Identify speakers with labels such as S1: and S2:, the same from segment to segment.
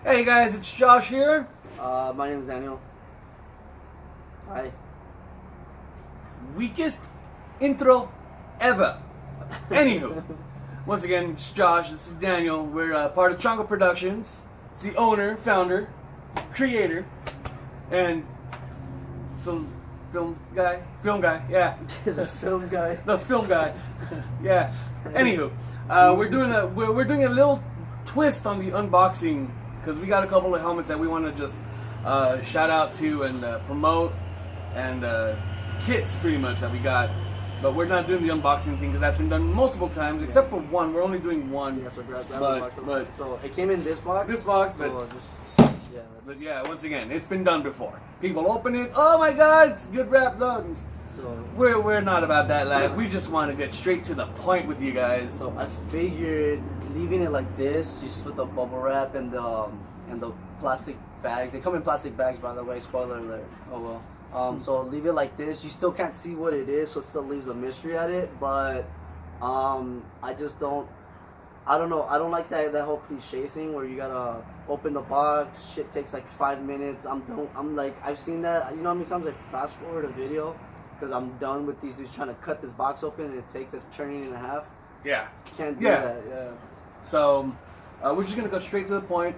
S1: Hey guys, it's Josh here.
S2: My name is Daniel. Hi.
S1: Weakest intro ever. Anywho, once again, it's Josh, this is Daniel. We're part of Chongo Productions. It's the owner, founder, creator, and film guy, yeah.
S2: The film guy.
S1: The film guy, yeah. Anywho, we're doing a little twist on the unboxing because we got a couple of helmets that we want to just shout out to and promote, and kits pretty much that we got. But we're not doing the unboxing thing because that's been done multiple times, except for one. We're only doing one.
S2: Yeah, so grab
S1: but
S2: so it came in this box.
S1: This box, but
S2: so yeah.
S1: But yeah, once again, it's been done before. People open it. Oh my God, it's good wrap done.
S2: So
S1: we're not about that life. We just want to get straight to the point with you guys.
S2: So I figured leaving it like this, just with the bubble wrap and the plastic bags. They come in plastic bags, by the way. Spoiler alert. Oh well. So leave it like this. You still can't see what it is, so it still leaves a mystery at it. But I just don't. I don't know. I don't like that whole cliche thing where you gotta open the box. Shit takes like 5 minutes. I'm like, I've seen that. You know how many times I fast forward a video because I'm done with these dudes trying to cut this box open and it takes a turning and a half.
S1: Yeah.
S2: Can't do that. Yeah.
S1: So we're just gonna go straight to the point.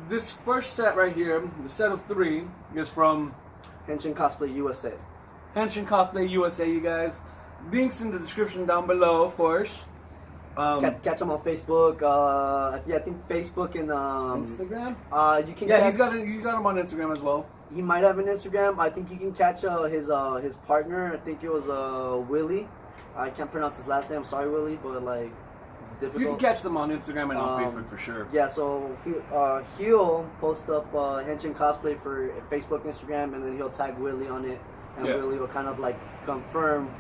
S1: This first set right here, the set of 3, is from
S2: Henshin Cosplay USA.
S1: Henshin Cosplay USA, you guys. Links in the description down below, of course.
S2: Catch him on Facebook. I think Facebook and
S1: Instagram.
S2: You can.
S1: Yeah,
S2: catch,
S1: you got him on Instagram as well.
S2: He might have an Instagram. I think you can catch his partner. I think it was Willie. I can't pronounce his last name. Sorry, Willie, but like it's difficult.
S1: You can catch them on Instagram and on Facebook for sure.
S2: Yeah, so he'll post up Henshin Cosplay for Facebook, Instagram, and then he'll tag Willie on it, and Willie will kind of like confirm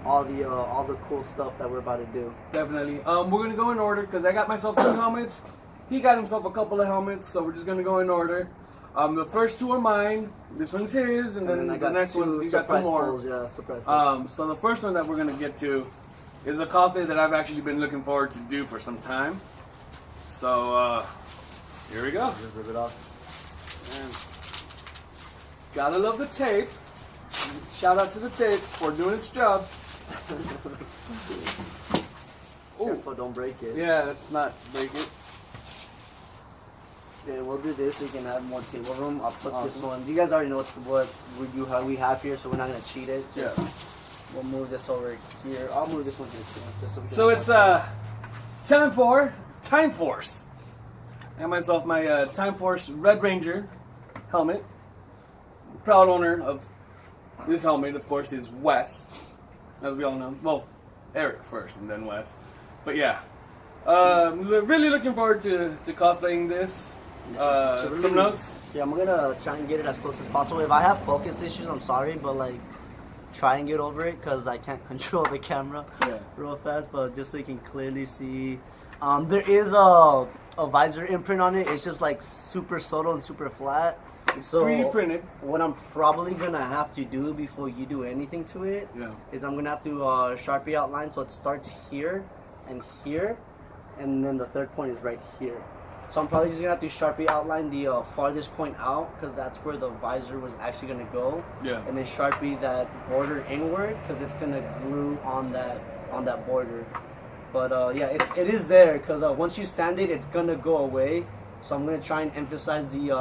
S2: all the cool stuff that we're about to do.
S1: Definitely. We're gonna go in order because I got myself 2 helmets. He got himself a couple of helmets, so we're just gonna go in order. The first 2 are mine. This one's his, and then the next one's you got 2 more.
S2: Polls, yeah, surprise polls.
S1: So the first one that we're gonna get to is a cosplay that I've actually been looking forward to do for some time. So here we go.
S2: Just rip it off.
S1: And gotta love the tape. Shout out to the tape for doing its job.
S2: Careful, don't break it.
S1: Yeah, let's not break it.
S2: Okay, we'll do this so you can have more table room. I'll put this one. You guys already know what we have here, so we're not gonna cheat it.
S1: Yeah.
S2: We'll move this over here. I'll move this one here too. Just
S1: So it's Time Force. I have myself my Time Force Red Ranger helmet. The proud owner of this helmet, of course, is Wes, as we all know. Well, Eric first and then Wes. But yeah, really looking forward to cosplaying this. Some notes.
S2: Yeah, I'm gonna try and get it as close as possible. If I have focus issues, I'm sorry, but like, try and get over it because I can't control the camera real fast. But just so you can clearly see, there is a visor imprint on it. It's just like super subtle and super flat.
S1: It's
S2: so
S1: 3D printed.
S2: What I'm probably gonna have to do before you do anything to it is I'm gonna have to Sharpie outline so it starts here, and then the third point is right here. So I'm probably just gonna have to Sharpie outline the farthest point out because that's where the visor was actually gonna go.
S1: Yeah.
S2: And then Sharpie that border inward because it's gonna glue on that border. But yeah, it is there because once you sand it, it's gonna go away. So I'm gonna try and emphasize the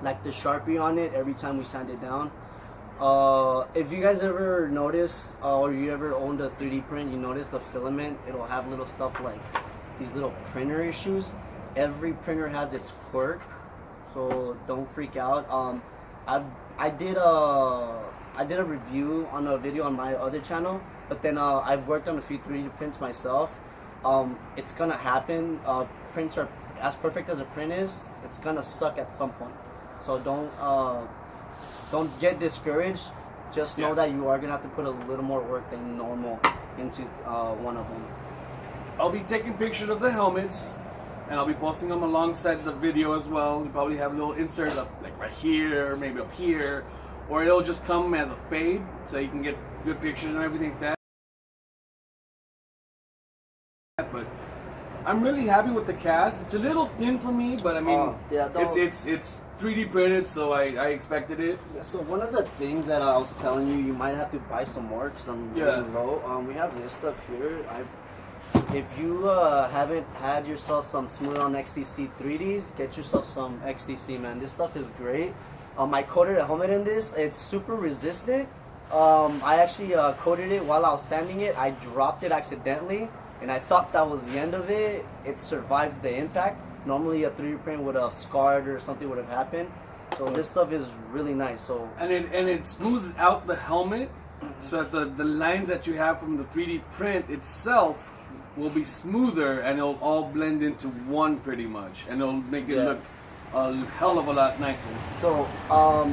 S2: like the Sharpie on it every time we sand it down. If you guys ever notice or you ever owned a 3D print, you notice the filament, it'll have little stuff like these little printer issues. Every printer has its quirk, so don't freak out. I did a review on a video on my other channel, but then I've worked on a few 3D prints myself. It's gonna happen. Prints are as perfect as a print is, it's gonna suck at some point. So don't get discouraged. Just know that you are gonna have to put a little more work than normal into one of them.
S1: I'll be taking pictures of the helmets, and I'll be posting them alongside the video as well. You probably have a little insert up like right here, or maybe up here, or it'll just come as a fade, so you can get good pictures and everything like that. But I'm really happy with the cast. It's a little thin for me, but I mean, it's 3D printed, so I expected it.
S2: Yeah, so one of the things that I was telling you might have to buy some more because I'm really low. We have this stuff here. If you haven't had yourself some Smooth on XTC 3Ds, get yourself some XTC, man. This stuff is great. I coated a helmet in this. It's super resistant. I actually coated it while I was sanding it. I dropped it accidentally, and I thought that was the end of it. It survived the impact. Normally a 3D print would have scarred or something would have happened. So this stuff is really nice. So
S1: and it smooths out the helmet, so that the lines that you have from the 3D print itself will be smoother, and it'll all blend into one pretty much, and it'll make it look a hell of a lot nicer.
S2: So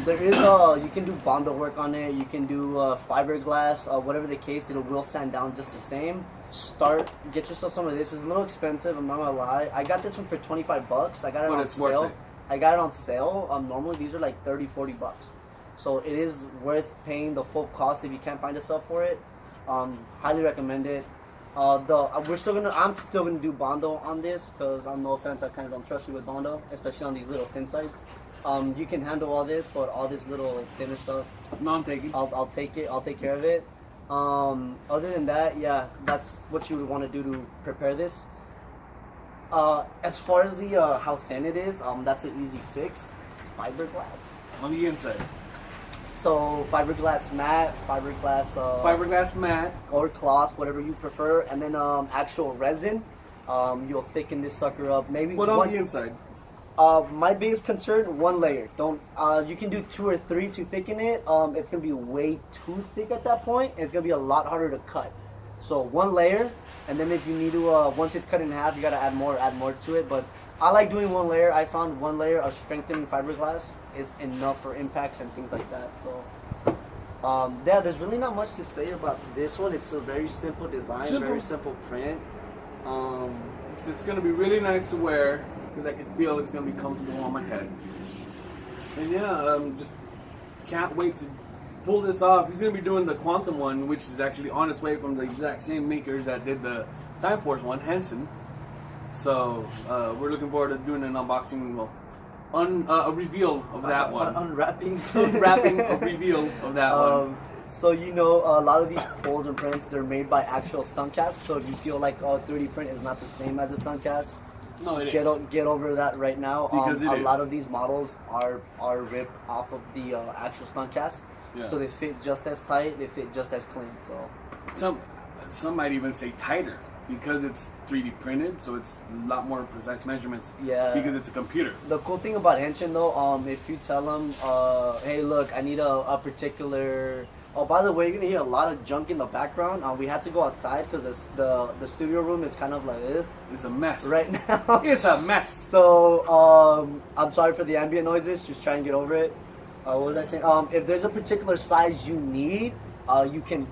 S2: there is you can do Bondo work on it. You can do fiberglass, whatever the case. It will sand down just the same. Get yourself some of this. It's a little expensive, I'm not gonna lie. I got this one for 25 bucks. I got it on sale.
S1: Worth it.
S2: I got it on sale. Normally these are like 30-40 bucks. So it is worth paying the full cost if you can't find a sale for it. Highly recommend it. I'm still gonna do Bondo on this because no offense, I kind of don't trust you with Bondo, especially on these little thin sides. You can handle all this, but all this little thinner stuff,
S1: no, I'm taking.
S2: I'll take it. I'll take care of it. Other than that, yeah, that's what you would want to do to prepare this. As far as the how thin it is, that's an easy fix. Fiberglass
S1: On the inside.
S2: So fiberglass mat, fiberglass mat, or cloth, whatever you prefer, and then actual resin. You'll thicken this sucker up. Maybe
S1: what on the inside?
S2: My biggest concern: one layer. Don't. You can do 2 or 3 to thicken it. It's gonna be way too thick at that point. And it's gonna be a lot harder to cut. So 1 layer, and then if you need to, once it's cut in half, you gotta add more to it. But I like doing 1 layer. I found 1 layer of strengthening fiberglass is enough for impacts and things like that. So yeah, there's really not much to say about this one. It's a very simple design, very simple print.
S1: It's gonna be really nice to wear because I can feel it's gonna be comfortable on my head. And yeah, just can't wait to pull this off. He's gonna be doing the Quantum one, which is actually on its way from the exact same makers that did the Time Force one, Henshin. So we're looking forward to doing an unboxing, a reveal of that one.
S2: Unwrapping
S1: a reveal of that one.
S2: So a lot of these pulls and prints, they're made by actual stunt casts. So if you feel like 3D print is not the same as a stunt cast,
S1: no, it
S2: is. Get over that right now.
S1: Because
S2: a lot of these models are ripped off of the actual stunt cast.
S1: Yeah.
S2: So they fit just as tight, they fit just as clean. So
S1: some might even say tighter because it's 3D printed, so it's a lot more precise measurements.
S2: Yeah.
S1: Because it's a computer.
S2: The cool thing about Henshin though, if you tell them, hey, look, I need a particular. Oh, by the way, you're gonna hear a lot of junk in the background. We had to go outside because the studio room is kind of like
S1: it's a mess
S2: right now.
S1: It's a mess.
S2: So I'm sorry for the ambient noises. Just try and get over it. What was I saying? If there's a particular size you need, you can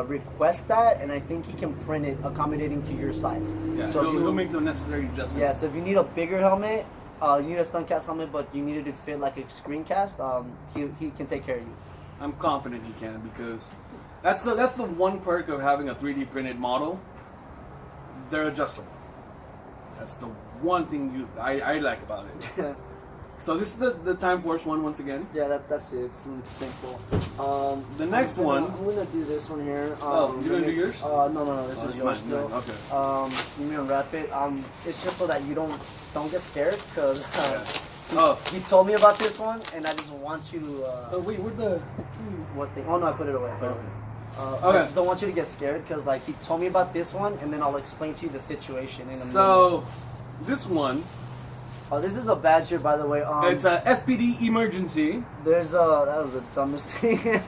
S2: request that, and I think he can print it accommodating to your size.
S1: Yeah, so he'll make the necessary adjustments.
S2: Yeah, so if you need a bigger helmet, you need a stunt cast helmet, but you need it to fit like a screencast, he can take care of you.
S1: I'm confident he can, because that's the one perk of having a 3D printed model. They're adjustable. That's the one thing I like about it. So this is the Time Force one once again.
S2: Yeah, that's it. It's simple.
S1: The next one.
S2: I'm gonna do this one here.
S1: You're gonna do yours?
S2: No. This is yours still.
S1: Okay.
S2: Let me unwrap it. It's just so that you don't get scared, because you told me about this one, and I just want you to.
S1: Oh wait, where'd the?
S2: What thing? Oh no, I put it away.
S1: Okay.
S2: I just don't want you to get scared, because like he told me about this one, and then I'll explain to you the situation in a minute.
S1: So, this one.
S2: Oh, this is a badge here, by the way.
S1: It's a SPD emergency.
S2: That was the dumbest thing.
S1: I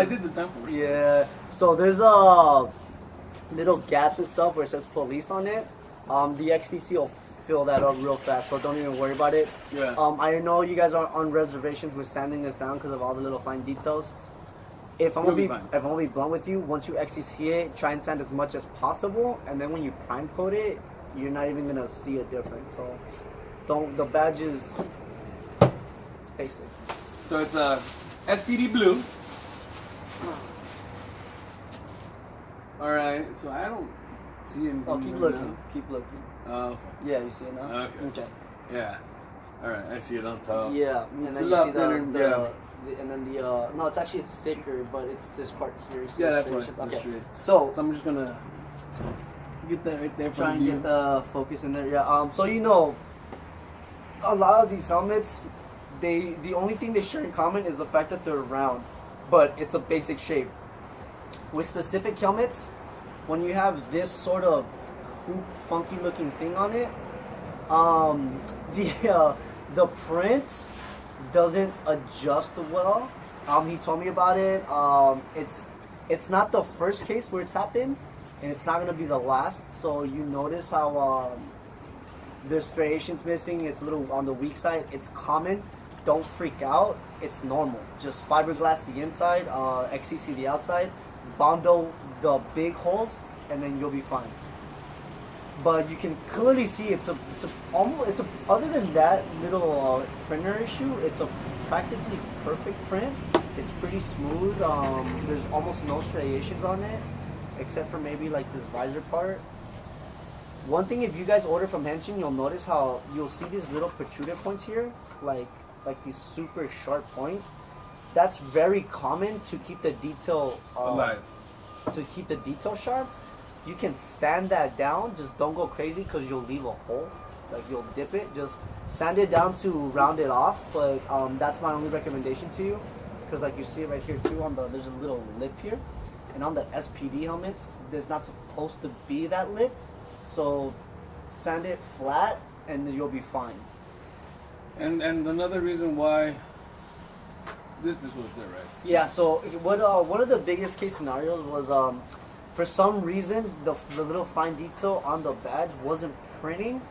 S1: did the Time Force.
S2: Yeah. So there's little gaps and stuff where it says police on it. The XTC will fill that up real fast, so don't even worry about it.
S1: Yeah.
S2: I know you guys are on reservations with sanding this down because of all the little fine details. If I'm gonna be blunt with you, once you XTC it, try and sand as much as possible, and then when you prime coat it, you're not even gonna see a difference. So, the badge is, it's basic.
S1: So it's a SPD blue. All right. So see anything.
S2: Oh, keep
S1: right
S2: looking.
S1: now.
S2: Keep looking.
S1: Oh, okay.
S2: Yeah, you see it now?
S1: Okay. Yeah. All right, I see it on top.
S2: Yeah, and
S1: It's
S2: then
S1: a
S2: you
S1: lot
S2: see
S1: thinner,
S2: and then the no, it's actually thicker, but it's this part here. You see
S1: Yeah,
S2: the
S1: that's
S2: straight
S1: right.
S2: shape?
S1: Okay.
S2: Okay, so
S1: I'm just gonna get that right there.
S2: try and
S1: you.
S2: get the focus in there. Yeah. So you know, a lot of these helmets, the only thing they share in common is the fact that they're round, but it's a basic shape. With specific helmets, when you have this sort of hoop, funky looking thing on it, the print doesn't adjust well. He told me about it. It's not the first case where it's happened, and it's not gonna be the last. So you notice how there's striations missing. It's a little on the weak side. It's common. Don't freak out. It's normal. Just fiberglass the inside, XCC the outside, Bondo the big holes, and then you'll be fine. But you can clearly see it's a other than that little printer issue, it's a practically perfect print. It's pretty smooth. There's almost no striations on it, except for maybe like this visor part. One thing, if you guys order from Henshin, you'll notice how you'll see these little protruder points here, like these super sharp points. That's very common to keep the detail
S1: alive.
S2: To keep the detail sharp. You can sand that down. Just don't go crazy because you'll leave a hole. Like you'll dip it. Just sand it down to round it off. But that's my only recommendation to you, because like you see it right here too. There's a little lip here, and on the SPD helmets, there's not supposed to be that lip. So sand it flat, and you'll be fine.
S1: And another reason why this was good, right?
S2: Yeah. So what one of the biggest case scenarios was for some reason the little fine detail on the badge wasn't printing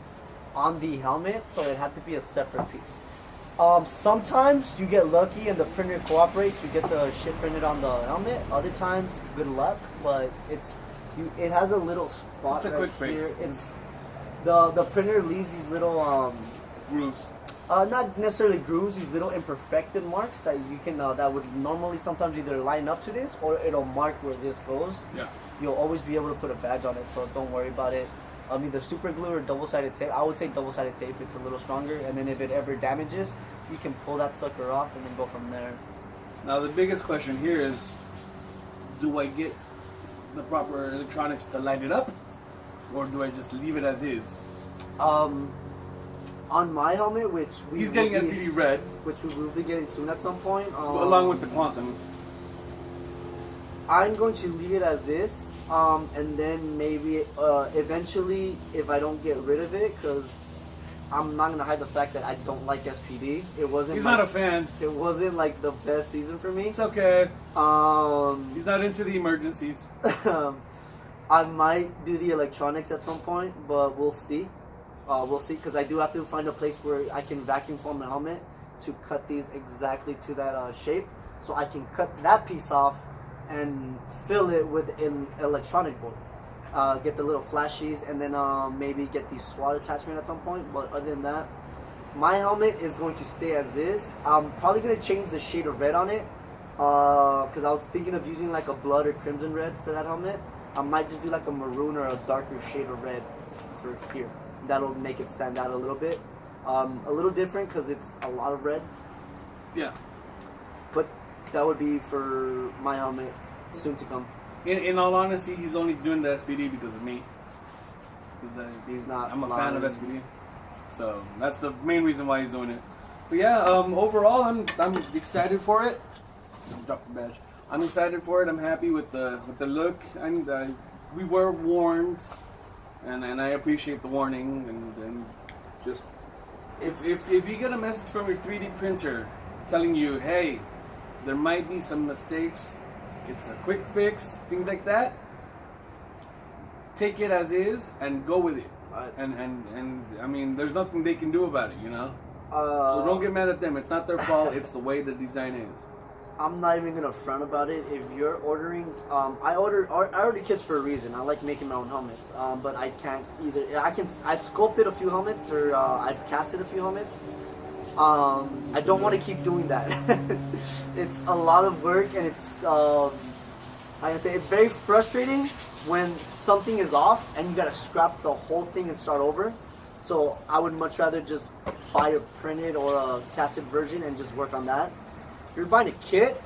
S2: on the helmet, so it had to be a separate piece. Sometimes you get lucky and the printer cooperates. You get the shit printed on the helmet. Other times, good luck, but it has a little spot.
S1: It's a
S2: right
S1: quick
S2: here.
S1: fix.
S2: It's the printer leaves these little
S1: grooves.
S2: Not necessarily grooves, these little imperfected marks that you can that would normally sometimes either line up to this or it'll mark where this goes.
S1: Yeah.
S2: You'll always be able to put a badge on it, so don't worry about it. Either super glue or double-sided tape. I would say double-sided tape. It's a little stronger, and then if it ever damages, you can pull that sucker off and then go from there.
S1: Now the biggest question here is, do I get the proper electronics to light it up, or do I just leave it as is?
S2: On my helmet, which
S1: he's getting SPD red,
S2: which we will be getting soon at some point,
S1: along with the quantum.
S2: I'm going to leave it as this, and then maybe eventually, if I don't get rid of it, because I'm not gonna hide the fact that I don't like SPD. It wasn't.
S1: He's not a fan.
S2: It wasn't like the best season for me.
S1: It's okay.
S2: He's
S1: not into the emergencies.
S2: I might do the electronics at some point, but we'll see. We'll see, because I do have to find a place where I can vacuum form the helmet to cut these exactly to that shape, so I can cut that piece off and fill it with an electronic board. Get the little flashies, and then maybe get the SWAT attachment at some point. But other than that, my helmet is going to stay as is. I'm probably going to change the shade of red on it, because I was thinking of using like a blood or crimson red for that helmet. I might just do like a maroon or a darker shade of red for here. That'll make it stand out a little bit. A little different because it's a lot of red.
S1: Yeah.
S2: But that would be for my helmet soon to come.
S1: In all honesty, he's only doing the SPD because of me. Because
S2: he's not.
S1: I'm a fan of SPD, so that's the main reason why he's doing it. But yeah, overall, I'm excited for it. Drop the badge. I'm excited for it. I'm happy with the look, and we were warned, and I appreciate the warning, and just if you get a message from your 3D printer telling you, hey, there might be some mistakes, it's a quick fix, things like that, take it as is and go with it. And I mean, there's nothing they can do about it, you know? So don't get mad at them. It's not their fault. It's the way the design is.
S2: I'm not even gonna front about it. If you're ordering, I order kits for a reason. I like making my own helmets, but I can't either. I've sculpted a few helmets, or I've casted a few helmets. I don't want to keep doing that. It's a lot of work, and it's I can say it's very frustrating when something is off and you gotta scrap the whole thing and start over. So I would much rather just buy a printed or a casted version and just work on that. If you're buying a kit,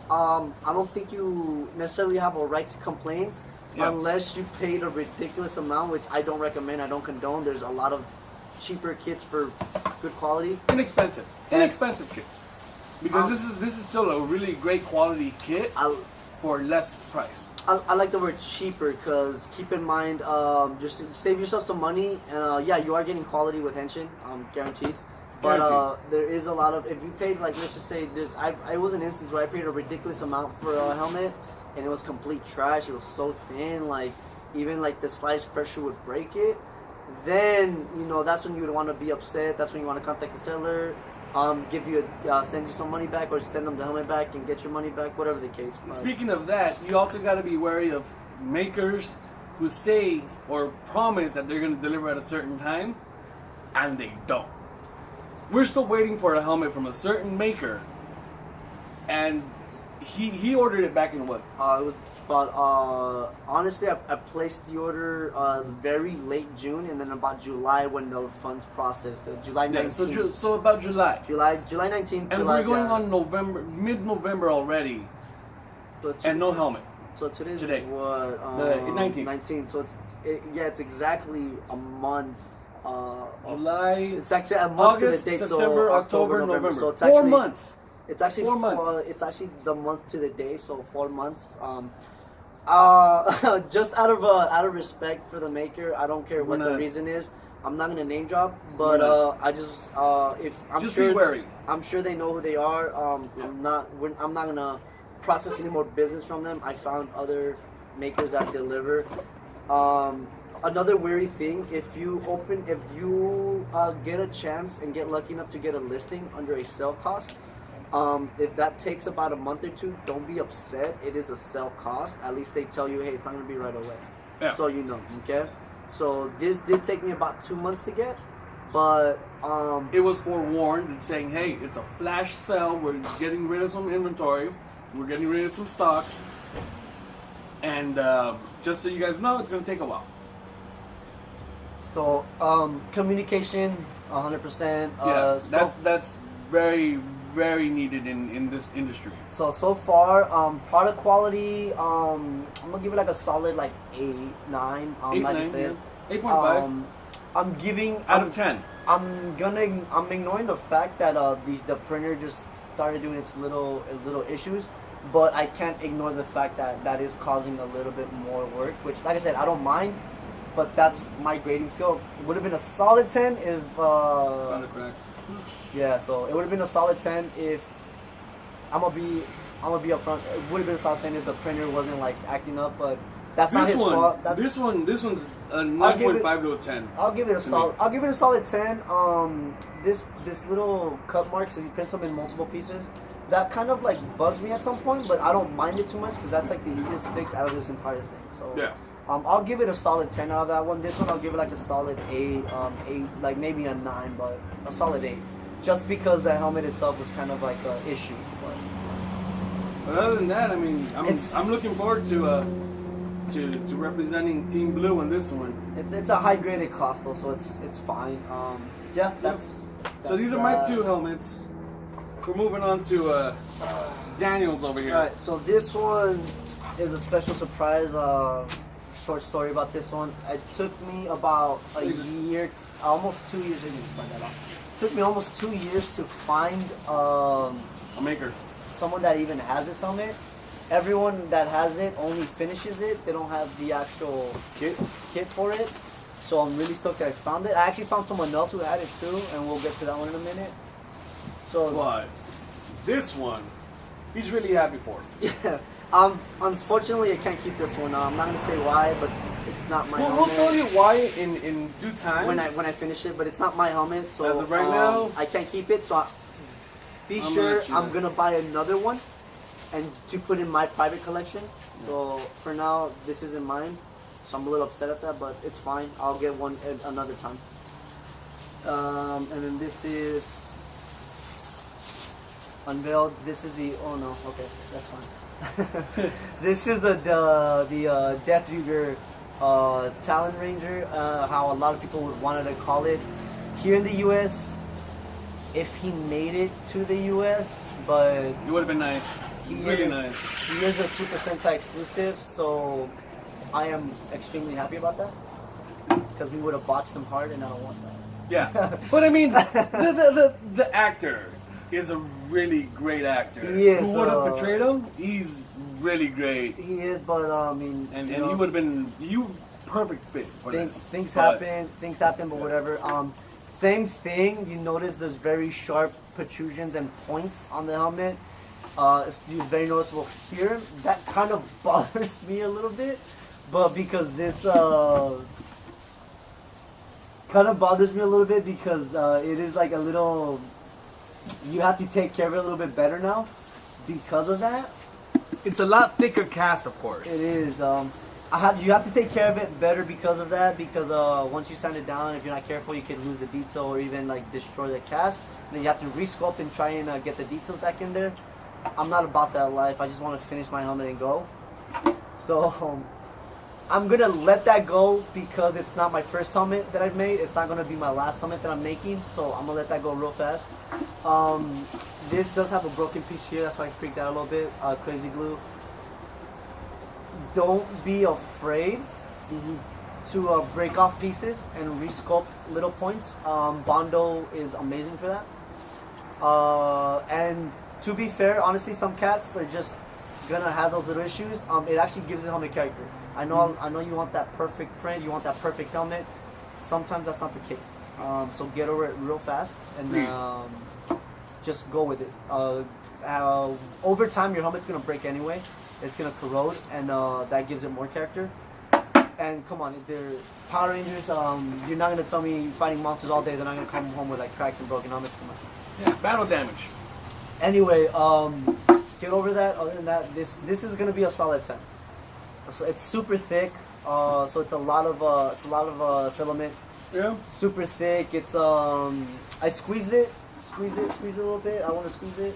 S2: I don't think you necessarily have a right to complain unless you paid a ridiculous amount, which I don't recommend, I don't condone. There's a lot of cheaper kits for good quality.
S1: Inexpensive kits. Because this is still a really great quality kit for less price.
S2: I like the word cheaper because keep in mind, just save yourself some money. Yeah, you are getting quality with Henshin, guaranteed. But there is a lot of, if you paid, like, let's just say, it was an instance where I paid a ridiculous amount for a helmet and it was complete trash. It was so thin, like, even like the slightest pressure would break it. Then, you know, that's when you would want to be upset. That's when you want to contact the seller, send you some money back, or send them the helmet back and get your money back, whatever the case.
S1: Speaking of that, you also got to be wary of makers who say or promise that they're going to deliver at a certain time, and they don't. We're still waiting for a helmet from a certain maker, and he ordered it back in what?
S2: It was about, honestly, I placed the order very late June, and then about July when the funds processed. July 19th.
S1: Yeah, so about July.
S2: July 19th.
S1: And we're going on mid-November already, and no helmet.
S2: So today's
S1: today.
S2: What?
S1: The 19th.
S2: 19th. So it's exactly a month.
S1: July.
S2: It's actually a month
S1: August,
S2: to the date.
S1: September,
S2: so
S1: October, November.
S2: So it's
S1: 4 months.
S2: It's actually
S1: 4 months.
S2: It's actually the month to the day, so 4 months. Just out of respect for the maker, I don't care what the reason is. I'm not gonna name drop, but I just if I'm
S1: just
S2: sure
S1: be wary.
S2: I'm sure they know who they are. I'm not gonna process any more business from them. I found other makers that deliver. Another weary thing, if you get a chance and get lucky enough to get a listing under a sale cost, if that takes about a month or two, don't be upset. It is a sell cost. At least they tell you, hey, it's not going to be right away.
S1: Yeah.
S2: So you know, okay? So this did take me about 2 months to get, but
S1: it was forewarned and saying, hey, it's a flash sale. We're getting rid of some inventory. We're getting rid of some stock. And just so you guys know, it's going to take a while.
S2: So communication, 100%.
S1: Yeah, that's very, very needed in this industry.
S2: So far, product quality, I'm gonna give it like a solid like 8, 9.
S1: 8,
S2: like
S1: 9,
S2: I said,
S1: 8.5.
S2: I'm giving
S1: out of 10.
S2: I'm ignoring the fact that the printer just started doing its little issues, but I can't ignore the fact that that is causing a little bit more work. Which, like I said, I don't mind. But that's my grading scale. It would have been a solid 10 if... yeah, so it would have been a solid 10 if... I'm gonna be upfront. It would have been a solid 10 if the printer wasn't like acting up, but that's not his fault.
S1: This one's a 9.5 to a 10.
S2: I'll give it a solid. I'll give it a solid 10. This little cut marks as he prints them in multiple pieces. That kind of like bugs me at some point, but I don't mind it too much because that's like the easiest fix out of this entire thing. So
S1: yeah.
S2: I'll give it a solid 10 out of that one. This one I'll give it like a solid 8, 8, like maybe a 9, but a solid 8. Just because the helmet itself was kind of like an issue.
S1: But other than that, I mean, I'm looking forward to representing Team Blue on this one.
S2: It's a high graded cost though, so it's fine. Yeah, that's
S1: so these are my 2 helmets. We're moving on to Daniel's over here.
S2: Alright, so this one is a special surprise. Short story about this one. It took me about a year, almost 2 years. It took me almost 2 years to find
S1: a maker,
S2: someone that even has this helmet. Everyone that has it only finishes it. They don't have the actual kit for it. So I'm really stoked that I found it. I actually found someone else who had it too, and we'll get to that one in a minute. So,
S1: but this one, he's really happy for.
S2: Yeah. Unfortunately, I can't keep this one. I'm not gonna say why, but it's not my helmet.
S1: We'll tell you why in due time
S2: when I finish it. But it's not my helmet, so
S1: as of right now,
S2: I can't keep it. So I'm gonna buy another one, and to put in my private collection. Yeah. So for now, this isn't mine. So I'm a little upset at that, but it's fine. I'll get one another time. And then this is unveiled. This is the, oh no, okay, that's fine. This is the Death Reader Talon Ranger, how a lot of people would wanted to call it here in the U.S. If he made it to the U.S., but
S1: It would have been nice. Really nice.
S2: He is a Super Sentai exclusive, so I am extremely happy about that because we would have botched him hard, and I don't want that.
S1: Yeah, but I mean, the actor is a really great actor.
S2: He is,
S1: Who would have portrayed him? He's really great.
S2: He is, but I mean,
S1: And he would have been perfect fit for this.
S2: Things happen, but whatever. Same thing. You notice there's very sharp protrusions and points on the helmet. It's very noticeable here. That kind of bothers me a little bit, but because this kind of bothers me a little bit because it is like a little. You have to take care of it a little bit better now because of that.
S1: It's a lot thicker cast, of course.
S2: It is. You have to take care of it better because of that. Because once you sand it down, if you're not careful, you can lose the detail or even like destroy the cast. Then you have to resculpt and try and get the details back in there. I'm not about that life. I just want to finish my helmet and go. So I'm gonna let that go because it's not my first helmet that I've made. It's not gonna be my last helmet that I'm making. So I'm gonna let that go real fast. This does have a broken piece here. That's why I freaked out a little bit. Crazy glue. Don't be afraid to break off pieces and resculpt little points. Bondo is amazing for that. And to be fair, honestly, some cats are just gonna have those little issues. It actually gives the helmet character. I know you want that perfect print, you want that perfect helmet. Sometimes that's not the case. So get over it real fast and just go with it. Over time, your helmet's gonna break anyway. It's gonna corrode, and that gives it more character. And come on, if they're Power Rangers, you're not gonna tell me fighting monsters all day. They're not gonna come home with like cracked and broken helmets. Come on.
S1: Yeah, battle damage.
S2: Anyway, get over that. Other than that, this is gonna be a solid 10. So it's super thick. So it's a lot of filament.
S1: Yeah.
S2: Super thick. It's I squeezed it a little bit. I want to squeeze it.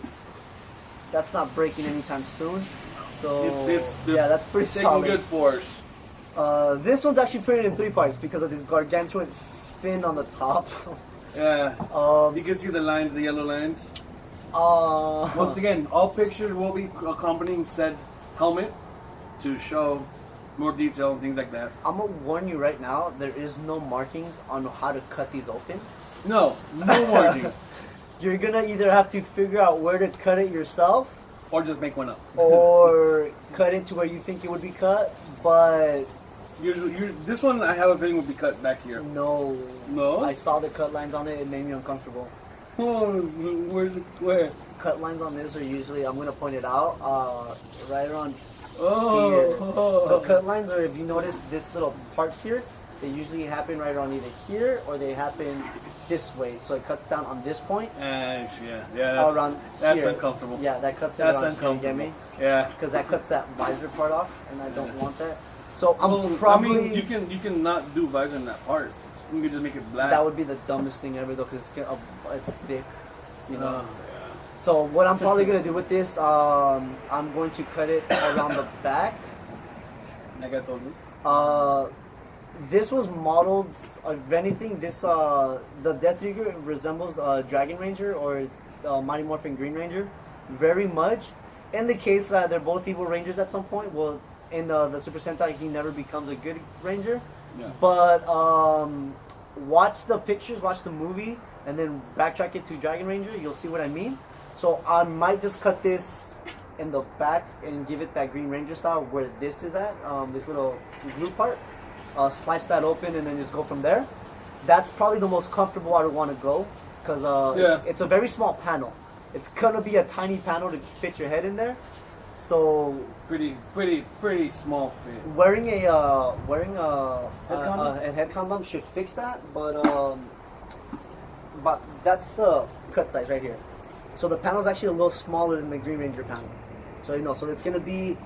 S2: That's not breaking anytime soon. So yeah, that's pretty
S1: taking
S2: solid.
S1: Good force.
S2: This one's actually printed in 3 parts because of this gargantuan fin on the top.
S1: Yeah. You can see the lines, the yellow lines. Once again, all pictures will be accompanying said helmet to show more detail and things like that.
S2: I'm gonna warn you right now. There is no markings on how to cut these open.
S1: No markings.
S2: You're gonna either have to figure out where to cut it yourself,
S1: or just make one up,
S2: or cut it to where you think it would be cut. But
S1: this one, I have a feeling, will be cut back here.
S2: No.
S1: I
S2: saw the cut lines on it. It made me uncomfortable.
S1: Oh, where?
S2: Cut lines on this are usually, I'm gonna point it out, right around
S1: Oh.
S2: here. So cut lines are, if you notice this little part here, they usually happen right around either here or they happen this way. So it cuts down on this point.
S1: Yeah. That's
S2: here.
S1: uncomfortable.
S2: Yeah, that cuts it
S1: That's
S2: around
S1: uncomfortable.
S2: here, you get me?
S1: Yeah.
S2: Because that cuts that visor part off, and I don't want that. So I'm
S1: I
S2: probably.
S1: mean, you can not do visor in that part. You can just make it black.
S2: That would be the dumbest thing ever, though, because it's thick, you know.
S1: Yeah.
S2: So what I'm probably gonna do with this, I'm going to cut it around the back.
S1: Like I told you.
S2: This was modeled. If anything, the Death Reader resembles Dragon Ranger or Mighty Morphin Green Ranger, very much. In the case that they're both evil rangers at some point, well, in the Super Sentai, he never becomes a good ranger.
S1: Yeah.
S2: But watch the pictures, watch the movie, and then backtrack it to Dragon Ranger. You'll see what I mean. So I might just cut this in the back and give it that Green Ranger style where this is at, this little glue part. Slice that open and then just go from there. That's probably the most comfortable I would want to go because it's a very small panel. It's gonna be a tiny panel to fit your head in there. So
S1: pretty small fit.
S2: Wearing a head condom should fix that, but that's the cut size right here. So the panel is actually a little smaller than the Green Ranger panel. So so it's gonna be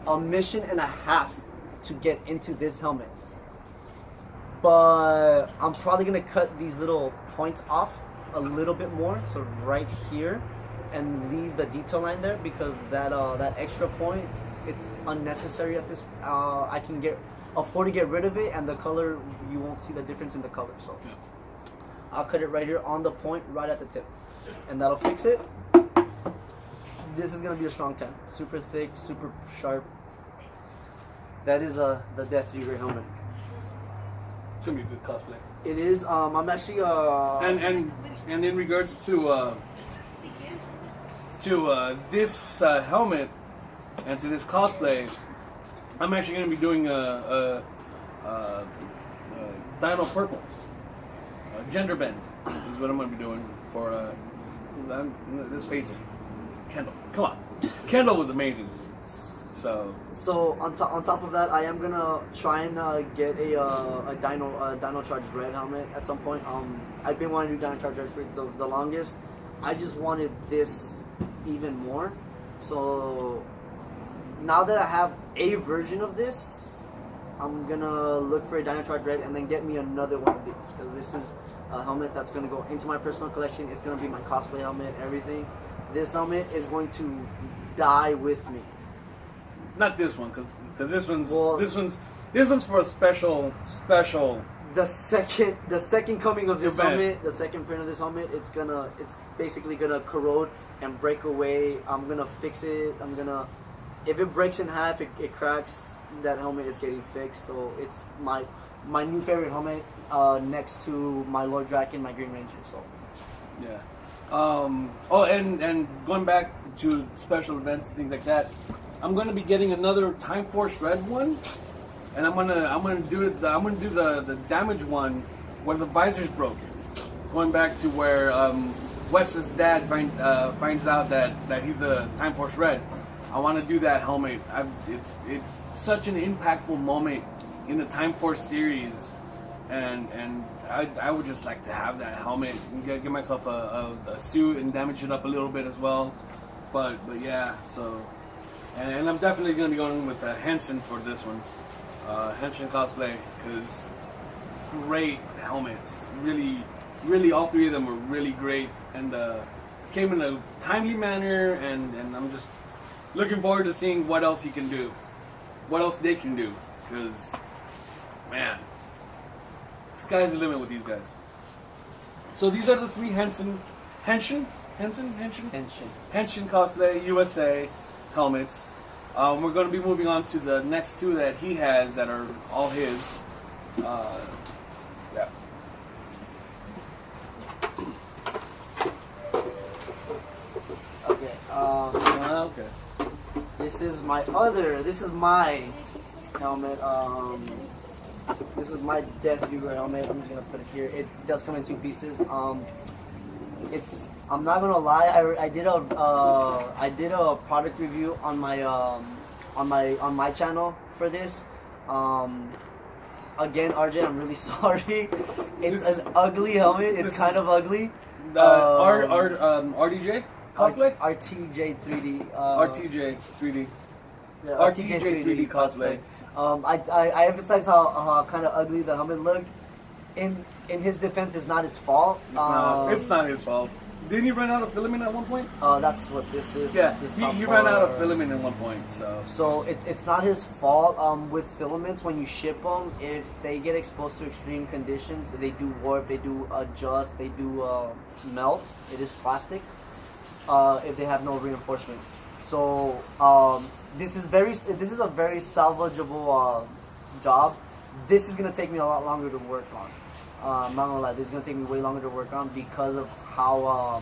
S2: a mission and a half to get into this helmet. But I'm probably gonna cut these little points off a little bit more, so right here, and leave the detail line there, because that extra point, it's unnecessary at this. I can afford to get rid of it, and the color, you won't see the difference in the color. So
S1: Yeah.
S2: I'll cut it right here on the point, right at the tip, and that'll fix it. This is gonna be a strong 10, super thick, super sharp. That is the Death Eater helmet.
S1: It's gonna be a good cosplay.
S2: It is. I'm actually.
S1: And in regards to this helmet and to this cosplay, I'm actually gonna be doing a Dino Purple, gender bend is what I'm gonna be doing for. Let's face it, Kendall. Come on, Kendall was amazing.
S2: So on top of that, I am gonna try and get a Dino Charge Red helmet at some point. I've been wanting to do Dino Charge Red for the longest. I just wanted this even more. So now that I have a version of this, I'm gonna look for a Dino Charge Red and then get me another one of these, because this is a helmet that's gonna go into my personal collection. It's gonna be my cosplay helmet, everything. This helmet is going to die with me.
S1: Not this one, because this one's for a special.
S2: The second coming of this
S1: event.
S2: helmet, the second print of this helmet, it's basically gonna corrode and break away. I'm gonna fix it. If it breaks in half, it cracks. That helmet is getting fixed. So it's my new favorite helmet, next to my Lord Drakkon, my Green Ranger. So
S1: Yeah. And going back to special events and things like that, I'm gonna be getting another Time Force Red one, and I'm gonna do the damaged one where the visor's broken. Going back to where Wes's dad finds out that he's the Time Force Red. I want to do that helmet. It's such an impactful moment in the Time Force series, and I would just like to have that helmet and get myself a suit and damage it up a little bit as well. But yeah, so. And I'm definitely going to be going with Henshin for this one. Henshin Cosplay, because great helmets. Really, all three of them were really great. And came in a timely manner, and I'm just looking forward to seeing what else he can do. What else they can do. Because, man, sky's the limit with these guys. So these are the three Henshin Cosplay USA helmets. We're going to be moving on to the next two that he has that are all his. Yeah.
S2: okay.
S1: Okay.
S2: This is my helmet. This is my Death Viewer helmet. I'm just gonna put it here. It does come in two pieces. I'm not gonna lie. I did a product review on my channel for this. Again, RJ, I'm really sorry. It's an ugly helmet. It's kind of ugly.
S1: RDJ cosplay.
S2: RTJ 3D.
S1: RTJ 3D.
S2: Yeah,
S1: RTJ 3D cosplay.
S2: I emphasize how kind of ugly the helmet looked. In his defense, it's not his fault.
S1: It's not his fault. Didn't he run out of filament at one point?
S2: That's what this is.
S1: Yeah, he ran out of filament at one point. So
S2: it's not his fault. With filaments, when you ship them, if they get exposed to extreme conditions, they do warp, they do adjust, they do melt. It is plastic. If they have no reinforcement. So this is a very salvageable job. This is gonna take me a lot longer to work on. I'm not gonna lie, this is gonna take me way longer to work on because of how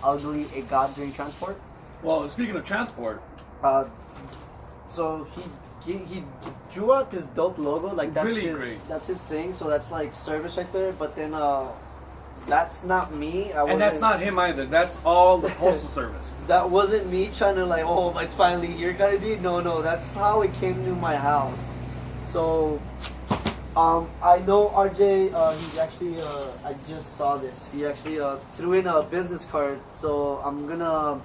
S2: ugly it got during transport.
S1: Well, speaking of transport,
S2: so he drew out this dope logo, like that's
S1: really
S2: his
S1: great.
S2: That's his thing. So that's like service right there. But then that's not me.
S1: And that's not him either. That's all the postal service.
S2: That wasn't me trying to like, oh, it's finally here kind of deal. No, that's how it came to my house. So, I know RJ, he's actually, I just saw this. He actually threw in a business card. So I'm gonna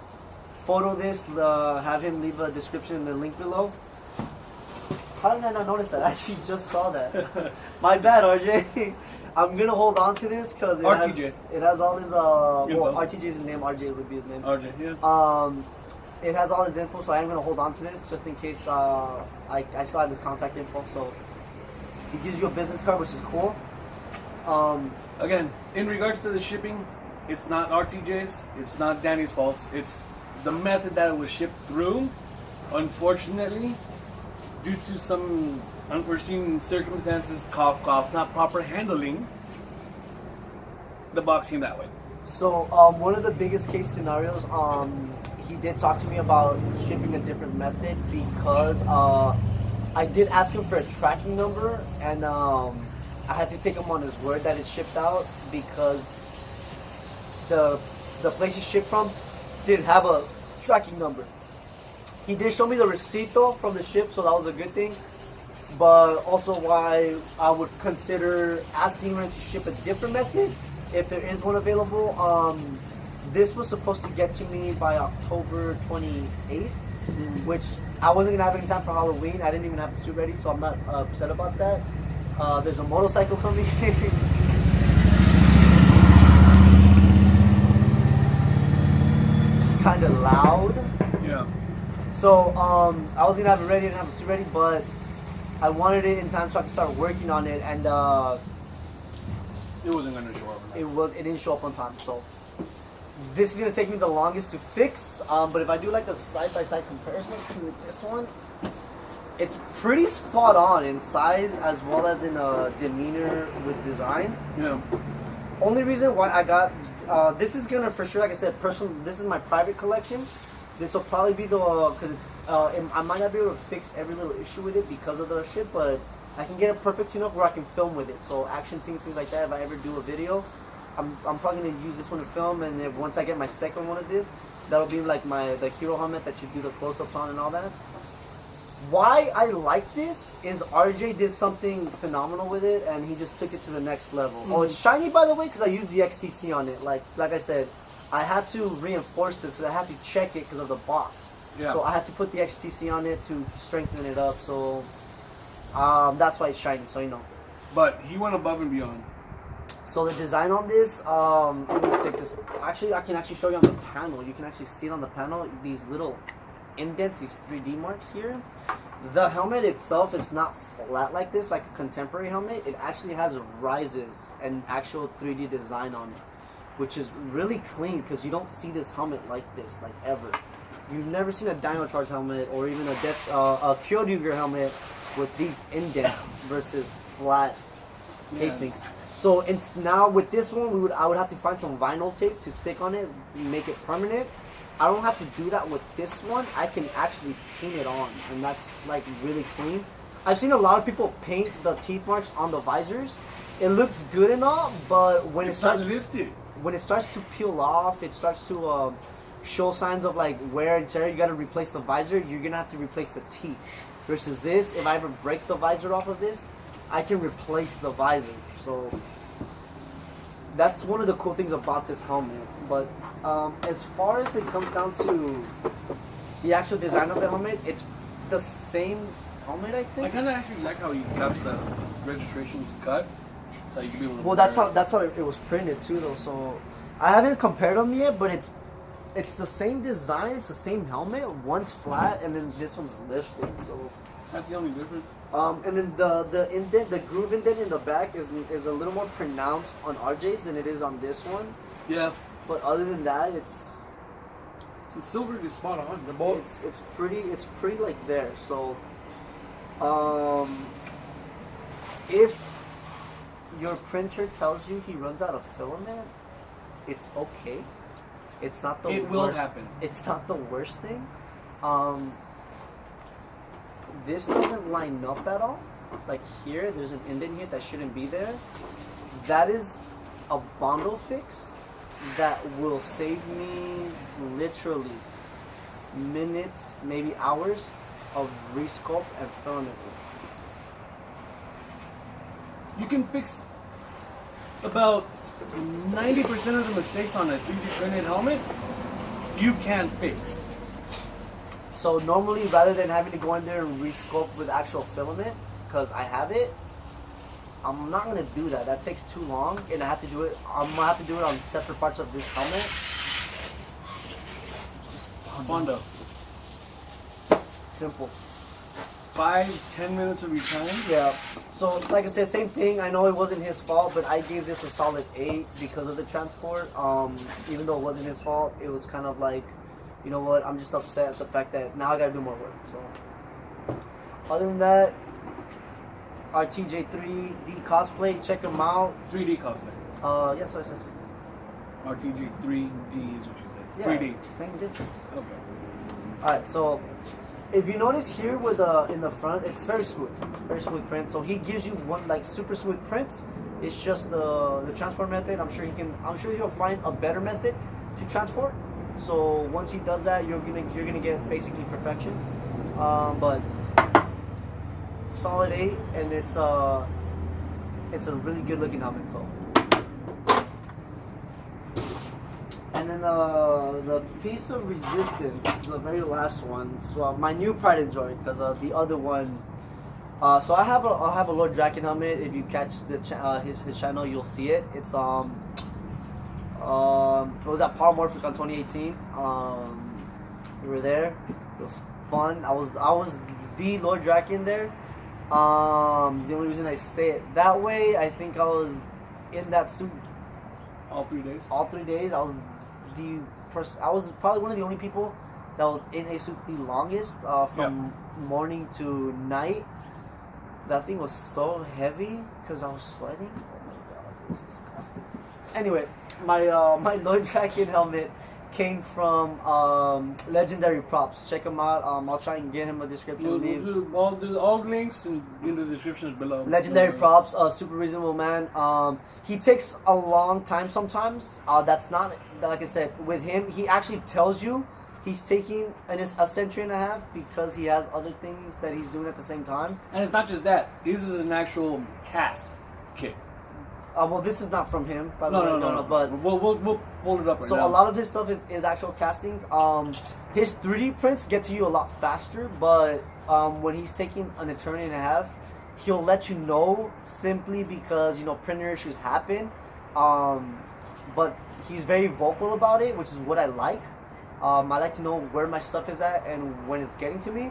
S2: photo this, have him leave a description in the link below. How did I not notice that? I actually just saw that. My bad, RJ. I'm gonna hold on to this because
S1: RTJ.
S2: It has all his
S1: Info.
S2: RTJ is his name. RJ would be his name.
S1: RJ, yeah.
S2: It has all his info, so I am gonna hold on to this just in case I still have his contact info. So he gives you a business card, which is cool.
S1: Again, in regards to the shipping, it's not RTJ's, it's not Danny's fault. It's the method that it was shipped through. Unfortunately, due to some unforeseen circumstances, cough, cough, not proper handling, the box came that way.
S2: So one of the biggest case scenarios, he did talk to me about shipping a different method because I did ask him for a tracking number, and I had to take him on his word that it's shipped out because the place it's shipped from didn't have a tracking number. He did show me the receipt though from the ship, so that was a good thing. But also why I would consider asking him to ship a different method if there is one available. This was supposed to get to me by October 28th, which I wasn't gonna have any time for Halloween. I didn't even have the suit ready, so I'm not upset about that. There's a motorcycle coming. Kind of loud.
S1: Yeah.
S2: So I was gonna have it ready, didn't have the suit ready, but I wanted it in time so I could start working on it, and
S1: it wasn't gonna show up.
S2: It didn't show up on time. So this is gonna take me the longest to fix. But if I do like a side-by-side comparison to this one, it's pretty spot on in size as well as in demeanor with design.
S1: Yeah.
S2: Only reason why I got this is gonna for sure, like I said, personal. This is my private collection. This will probably be the because it's I might not be able to fix every little issue with it because of the shit, but I can get it perfect enough where I can film with it. So action scenes, things like that. If I ever do a video, I'm probably gonna use this one to film, and if, once I get my second one of this, that'll be like the hero helmet that you do the close-ups on and all that. Why I like this is RJ did something phenomenal with it, and he just took it to the next level. Oh, it's shiny, by the way, because I used the XTC on it. Like I said, I had to reinforce it because I had to check it because of the box.
S1: Yeah.
S2: So I had to put the XTC on it to strengthen it up. So that's why it's shiny. So you know.
S1: But he went above and beyond.
S2: So the design on this, I'm gonna take this. Actually, I can actually show you on the panel. You can actually see it on the panel. These little indents, these 3D marks here. The helmet itself is not flat like this, like a contemporary helmet. It actually has rises and actual 3D design on it, which is really clean because you don't see this helmet like this, like ever. You've never seen a Dino Charge helmet or even a Kyoryuger helmet with these indents versus flat casings. So it's now with this one, I would have to find some vinyl tape to stick on it, make it permanent. I don't have to do that with this one. I can actually paint it on, and that's like really clean. I've seen a lot of people paint the teeth marks on the visors. It looks good and all, but when it starts to peel off, it starts to show signs of like wear and tear. You got to replace the visor. You're gonna have to replace the teeth. Versus this, if I ever break the visor off of this, I can replace the visor. So that's one of the cool things about this helmet. But as far as it comes down to the actual design of the helmet, it's the same helmet, I think.
S1: I kind of actually like how you got the registration to cut, so you can be able to.
S2: Well, that's how it was printed too, though. So I haven't compared them yet, but it's the same design, it's the same helmet. One's flat, and then this one's lifted. So
S1: that's the only difference.
S2: And then the indent, the groove indent in the back is a little more pronounced on RJ's than it is on this one.
S1: Yeah.
S2: But other than that, it's
S1: silver is spot on. They're both.
S2: It's pretty like there. So, if your printer tells you he runs out of filament, it's okay. It's not the worst.
S1: It will happen.
S2: It's not the worst thing. This doesn't line up at all. Like here, there's an indent here that shouldn't be there. That is a bundle fix that will save me literally minutes, maybe hours of resculpt and filament.
S1: You can fix about 90% of the mistakes on a 3D printed helmet. You can fix.
S2: So normally, rather than having to go in there and resculpt with actual filament, because I have it, I'm not gonna do that. That takes too long, and I have to do it. I'm gonna have to do it on separate parts of this helmet. Just
S1: Fun though.
S2: simple.
S1: 5-10 minutes of your time.
S2: Yeah. So like I said, same thing. I know it wasn't his fault, but I gave this a solid 8 because of the transport. Even though it wasn't his fault, it was kind of like, you know what? I'm just upset at the fact that now I gotta do more work. So other than that, our TJ3D cosplay, check him out.
S1: 3D cosplay.
S2: Yes, what I said.
S1: RTG 3D is what you said.
S2: Yeah,
S1: 3D.
S2: same difference.
S1: Okay.
S2: Alright, so if you notice here with in the front, it's very smooth print. So he gives you one like super smooth prints. It's just the transport method. I'm sure he'll find a better method to transport. So once he does that, you're gonna get basically perfection. But solid 8, and it's a really good looking helmet. So. And then the piece of resistance, the very last one, so my new pride and joy, because the other one. So I have a Lord Drakkon helmet. If you catch his channel, you'll see it. It's it was at Polymorphic on 2018. We were there. It was fun. I was the Lord Drakkon there. The only reason I say it that way, I think I was in that suit
S1: All 3 days.
S2: all 3 days. I was probably one of the only people that was in a suit the longest, from morning to night. That thing was so heavy because I was sweating. Oh my god, it was disgusting. Anyway, my Lord Drakkon helmet came from LegendaryProps. Check him out. I'll try and get him a description.
S1: We'll do all links in the description below.
S2: LegendaryProps, super reasonable man. He takes a long time sometimes. That's not, like I said, with him, he actually tells you he's taking a century and a half because he has other things that he's doing at the same time.
S1: And it's not just that. This is an actual cast kit.
S2: Well, this is not from him, by the way. No. But
S1: we'll pull it up right now.
S2: So a lot of his stuff is actual castings. His 3D prints get to you a lot faster, but when he's taking an eternity and a half, he'll let you know simply because, printer issues happen. But he's very vocal about it, which is what I like. I like to know where my stuff is at and when it's getting to me.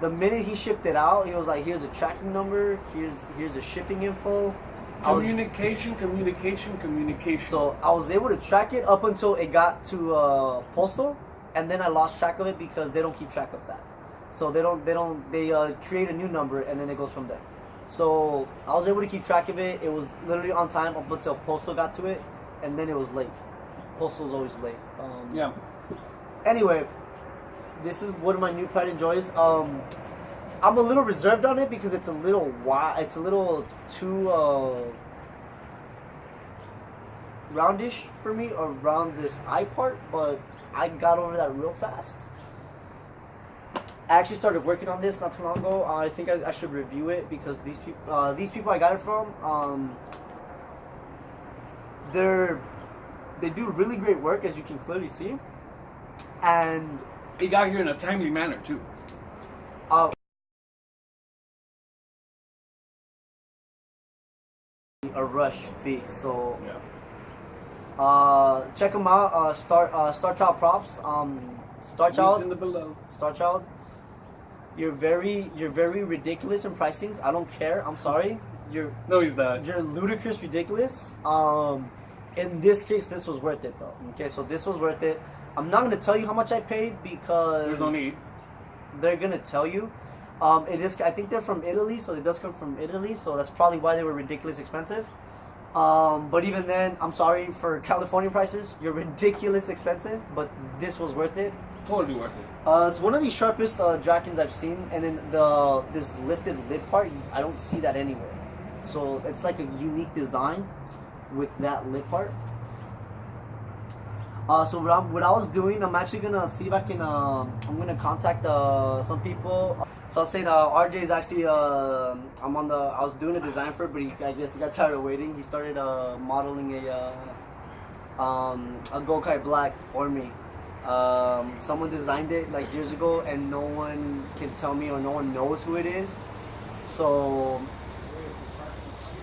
S2: The minute he shipped it out, he was like, here's a tracking number, here's a shipping info.
S1: Communication.
S2: So I was able to track it up until it got to postal, and then I lost track of it because they don't keep track of that. So they create a new number and then it goes from there. So I was able to keep track of it. It was literally on time up until postal got to it, and then it was late. Postal's always late.
S1: Yeah.
S2: Anyway, this is one of my new pride and joys. I'm a little reserved on it because it's a little wide. It's a little too roundish for me around this eye part, but I got over that real fast. I actually started working on this not too long ago. I think I should review it because these people I got it from, they do really great work, as you can clearly see, and
S1: it got here in a timely manner too.
S2: A rush fee, so
S1: yeah.
S2: Check them out. StarChildProps.
S1: Links in the below.
S2: StarChild. You're very ridiculous in pricings. I don't care. I'm sorry.
S1: No, he's not.
S2: You're ludicrous ridiculous. In this case, this was worth it though. Okay, so this was worth it. I'm not gonna tell you how much I paid because
S1: there's no need.
S2: They're gonna tell you. It is. I think they're from Italy, so it does come from Italy. So that's probably why they were ridiculous expensive. But even then, I'm sorry for California prices. You're ridiculous expensive, but this was worth it.
S1: Totally worth it.
S2: It's one of the sharpest Drakkons I've seen, and then this lifted lip part, I don't see that anywhere. So it's like a unique design with that lip part. So what I was doing, I'm actually gonna see if I can. I'm gonna contact some people. So I was saying, RJ is actually. I was doing a design for it, but I guess he got tired of waiting. He started modeling a Gokai Black for me. Someone designed it like years ago, and no one can tell me or no one knows who it is. So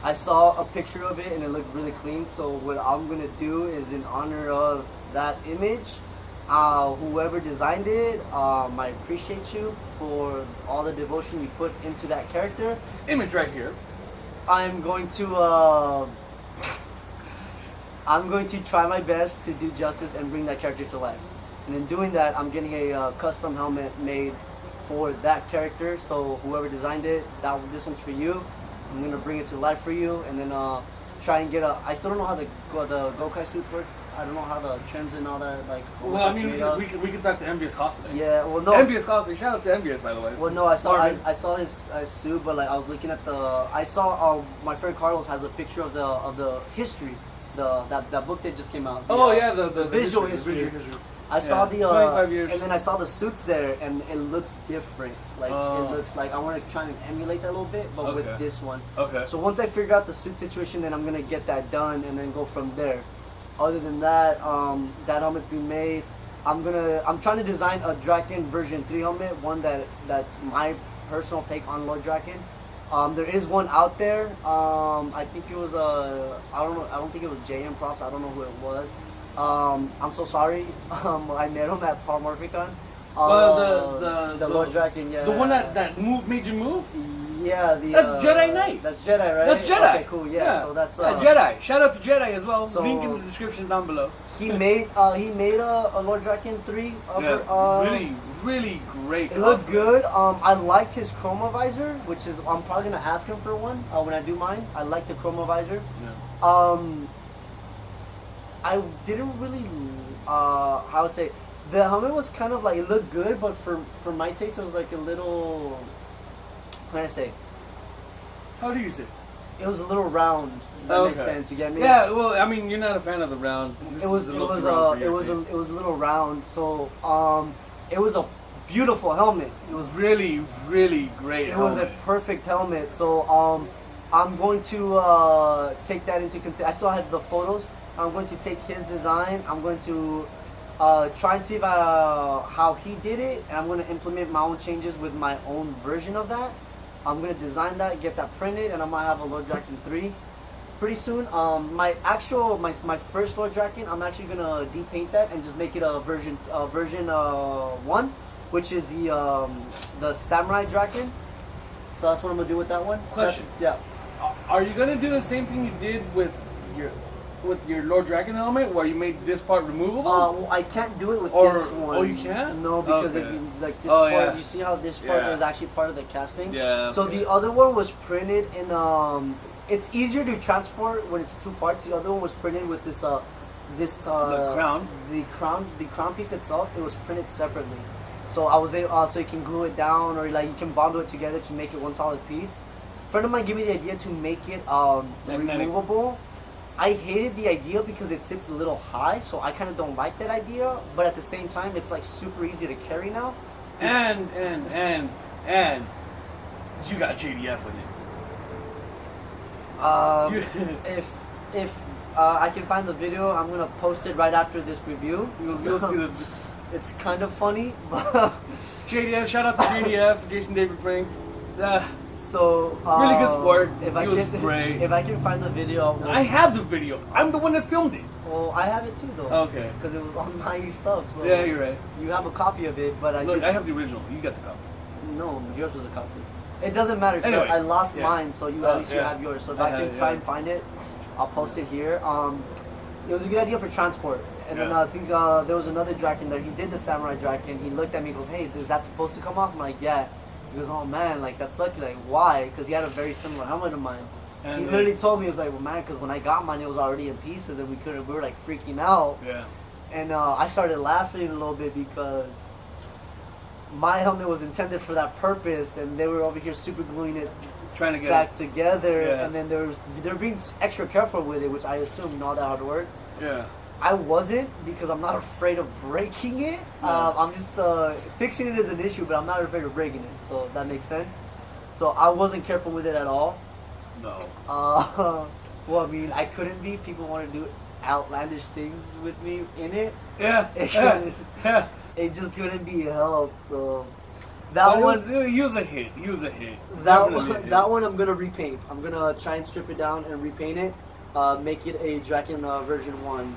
S2: I saw a picture of it and it looked really clean. So what I'm gonna do is, in honor of that image, whoever designed it, I appreciate you for all the devotion you put into that character.
S1: Image right here.
S2: I'm going to try my best to do justice and bring that character to life. And in doing that, I'm getting a custom helmet made for that character. So whoever designed it, this one's for you. I'm gonna bring it to life for you, and then try and get I still don't know how the Gokai suits work. I don't know how the trims and all that, like.
S1: Well, I mean, we can talk to MviousCosplay.
S2: Yeah, well, no.
S1: MviousCosplay, shout out to Envious, by the way.
S2: Well, no, I saw his suit, but like I was looking at I saw my friend Carlos has a picture of the history, that book that just came out.
S1: The
S2: visual history. I saw the
S1: 25 years,
S2: and then I saw the suits there, and it looks different. Like it looks like I want to try and emulate that a little bit, but with this one.
S1: Okay.
S2: So once I figure out the suit situation, then I'm gonna get that done, and then go from there. Other than that, that helmet's been made. I'm trying to design a Drakkon version 3 helmet, one that's my personal take on Lord Drakkon. There is one out there. I think it was I don't think it was JayjenProps. I don't know who it was. I'm so sorry. I met him at Palmorphicon. The Lord Drakkon, yeah.
S1: The one that made you move?
S2: Yeah,
S1: that's Jedi Knight.
S2: That's Jedi, right?
S1: That's Jedi.
S2: Okay, cool. Yeah. So that's
S1: Jedi. Shout out to Jedi as well. Link in the description down below.
S2: He made a Lord Drakkon 3.
S1: Really great.
S2: It looks good. I liked his chroma visor, which is I'm probably gonna ask him for one when I do mine. I like the chroma visor.
S1: Yeah.
S2: I didn't really I would say the helmet was kind of like, it looked good, but for my taste it was like a little, what can I say?
S1: How do you say?
S2: It was a little round. That makes sense. You get me?
S1: Yeah. Well, I mean, you're not a fan of the round.
S2: It was a little round. So it was a beautiful helmet.
S1: It was really great.
S2: It was a perfect helmet. So I'm going to take that into consideration. I still have the photos. I'm going to take his design. I'm going to try and see how he did it, and I'm going to implement my own changes with my own version of that. I'm going to design that, get that printed, and I'm going to have a Lord Drakkon 3 pretty soon. My first Lord Drakkon, I'm actually going to depaint that and just make it a version 1, which is the Samurai Drakkon. So that's what I'm going to do with that one.
S1: Question. Are you going to do the same thing you did with your Lord Drakkon helmet, where you made this part removable?
S2: Well, I can't do it with this one.
S1: Oh, you can't?
S2: No, because if you, like this part, you see how this part is actually part of the casting?
S1: Yeah.
S2: So the other one was printed in, it's easier to transport when it's 2 parts. The other one was printed with this, the
S1: crown?
S2: The crown piece itself, it was printed separately. So I was able, so you can glue it down, or like you can bundle it together to make it one solid piece. A friend of mine gave me the idea to make it removable. I hated the idea because it sits a little high, so I kind of don't like that idea. But at the same time, it's like super easy to carry now.
S1: And you got JDF with it.
S2: If I can find the video, I'm gonna post it right after this review.
S1: You'll see the.
S2: It's kind of funny, but
S1: JDF. Shout out to JDF, Jason David Frank.
S2: So
S1: really good sport.
S2: If I can find the video,
S1: I have the video. I'm the one that filmed it.
S2: Well, I have it too, though.
S1: Okay.
S2: Because it was on my stuff. So
S1: yeah, you're right.
S2: You have a copy of it, but
S1: I have the original. You got the copy.
S2: No, yours was a copy. It doesn't matter.
S1: Anyway,
S2: I lost mine, so at least you have yours. So if I can try and find it, I'll post it here. It was a good idea for transport. And then I think there was another Drakkon there. He did the Samurai Drakkon. He looked at me and goes, "Hey, is that supposed to come off?" I'm like, "Yeah." He goes, "Oh man, like that's lucky." Like, why? Because he had a very similar helmet of mine. And he literally told me, he was like, "Well, man, because when I got mine, it was already in pieces, and we were like freaking out."
S1: Yeah.
S2: And I started laughing a little bit because my helmet was intended for that purpose, and they were over here super gluing it,
S1: trying to get
S2: back together. Yeah. And then they're being extra careful with it, which I assume not that hard work.
S1: Yeah.
S2: I wasn't, because I'm not afraid of breaking it. No. I'm just fixing it as an issue, but I'm not afraid of breaking it. So that makes sense. So I wasn't careful with it at all.
S1: No.
S2: Well, I mean, I couldn't be. People want to do outlandish things with me in it.
S1: Yeah.
S2: It just couldn't be helped. So That one,
S1: he was a hit. He was a hit.
S2: that
S1: Definitely a
S2: one,
S1: hit.
S2: that one, I'm gonna repaint. I'm gonna try and strip it down and repaint it. Make it a Drakkon version 1,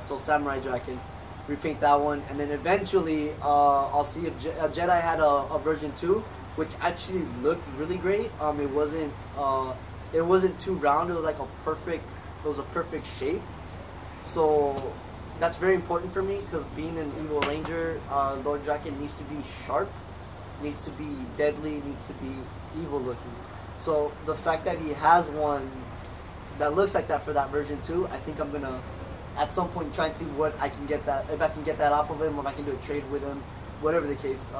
S2: so Samurai Drakkon. Repaint that one, and then eventually I'll see if Jedi had a version 2, which actually looked really great. It wasn't too round. It was like a perfect shape. So that's very important for me because being an evil ranger, Lord Drakkon needs to be sharp, needs to be deadly, needs to be evil looking. So the fact that he has one that looks like that for that version 2, I think I'm gonna at some point try and see what I can get that, if I can get that off of him, or if I can do a trade with him, whatever the case.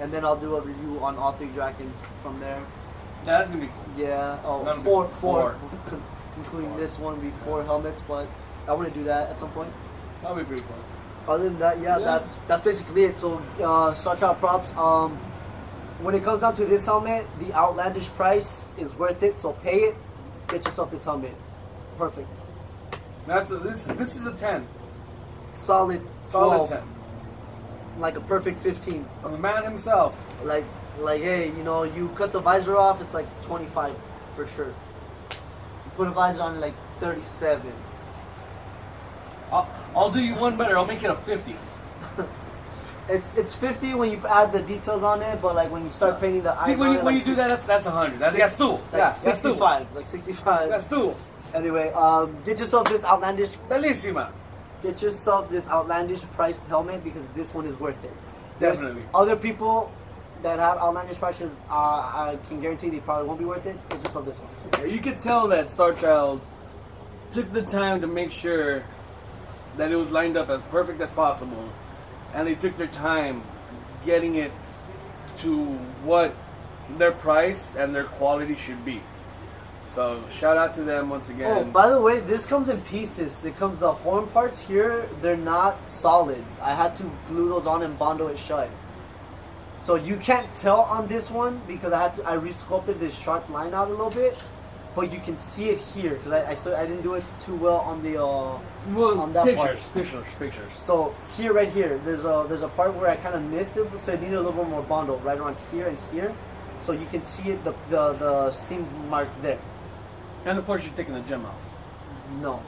S2: And then I'll do a review on all 3 Drakkons from there.
S1: That's gonna be cool.
S2: Yeah, four, including this one, will be 4 helmets, but I want to do that at some point.
S1: That'll be pretty cool.
S2: Other than that, yeah. That's basically it. So, StarChildProps, when it comes down to this helmet, the outlandish price is worth it, so pay it, get yourself this helmet. Perfect.
S1: This is a 10.
S2: Solid
S1: 10.
S2: Like a perfect 15.
S1: From the man himself.
S2: Like, hey, you cut the visor off, it's like 25 for sure. You put a visor on, like 37.
S1: I'll do you one better. I'll make it a 50.
S2: It's 50 when you add the details on it, but like when you start painting the eyes
S1: See, when
S2: on
S1: you do that, that's 100. That's stool.
S2: Like
S1: Yeah, that's stool.
S2: 65. Like 65.
S1: That's stool.
S2: Anyway, get yourself this outlandish.
S1: Bellissima.
S2: Get yourself this outlandish priced helmet because this one is worth it. There's
S1: Definitely.
S2: other people that have outlandish prices. I can guarantee they probably won't be worth it. Get yourself this one.
S1: You could tell that StarChild took the time to make sure that it was lined up as perfect as possible, and they took their time getting it to what their price and their quality should be. So shout out to them once again.
S2: Oh, by the way, this comes in pieces. It comes, the horn parts here, they're not solid. I had to glue those on and bondo it shut. So you can't tell on this one because I resculpted this sharp line out a little bit, but you can see it here because I didn't do it too well on the on that
S1: pictures.
S2: So here, right here, there's a part where I kind of missed it, so it needed a little bit more bondo right around here and here, so you can see it the seam mark there.
S1: And of course, you're taking the gem off.
S2: No,